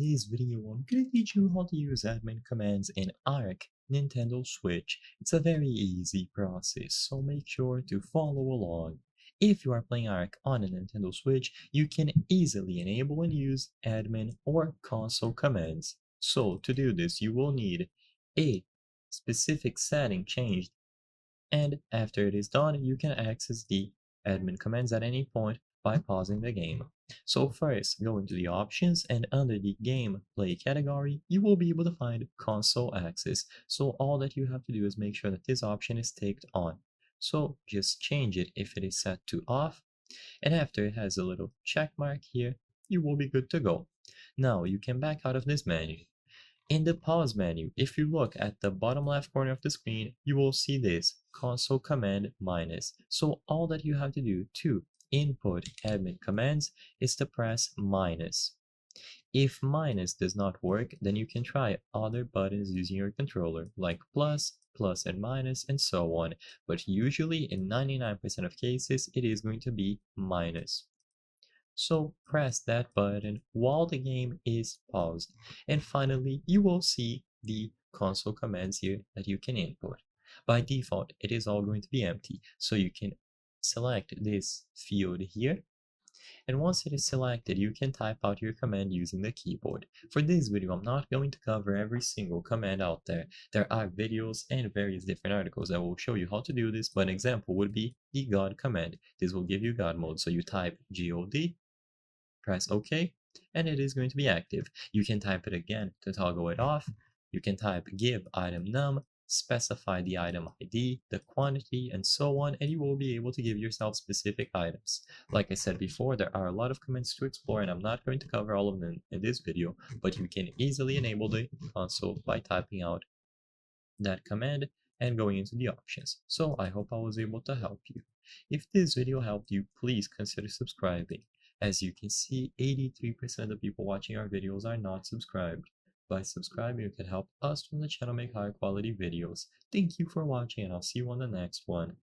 this video, I'm going to teach you how to use admin commands in ARK Nintendo Switch. It's a very easy process, so make sure to follow along. If you are playing ARK on a Nintendo Switch, you can easily enable and use admin or console commands. So to do this, you will need a specific setting changed, and after it is done, you can access the admin commands at any point by pausing the game. So first, go into the options, and under the gameplay category, you will be able to find console access. So all that you have to do is make sure that this option is ticked on. So just change it if it is set to off, and after it has a little check mark here, you will be good to go. Now you can back out of this menu. In the pause menu, if you look at the bottom left corner of the screen, you will see this console command minus. So all that you have to do to input admin commands is to press minus. If minus does not work, then you can try other buttons using your controller, like plus, plus and minus, and so on. But usually in 99% of cases, it is going to be minus. So press that button while the game is paused. And finally, you will see the console commands here that you can input. By default, it is all going to be empty. So you can select this field here. And once it is selected, you can type out your command using the keyboard. For this video, I'm not going to cover every single command out there. There are videos and various different articles that will show you how to do this, but an example would be the God command. This will give you God mode. So you type God, press OK, and it is going to be active. You can type it again to toggle it off. You can type give item num, specify the item ID, the quantity, and so on, and you will be able to give yourself specific items. Like I said before, there are a lot of commands to explore, and I'm not going to cover all of them in this video, but you can easily enable the console by typing out that command and going into the options. So I hope I was able to help you. If this video helped you, please consider subscribing. As you can see, 83% of the people watching our videos are not subscribed. By subscribing, you can help us from the channel make higher quality videos. Thank you for watching, and I'll see you on the next one.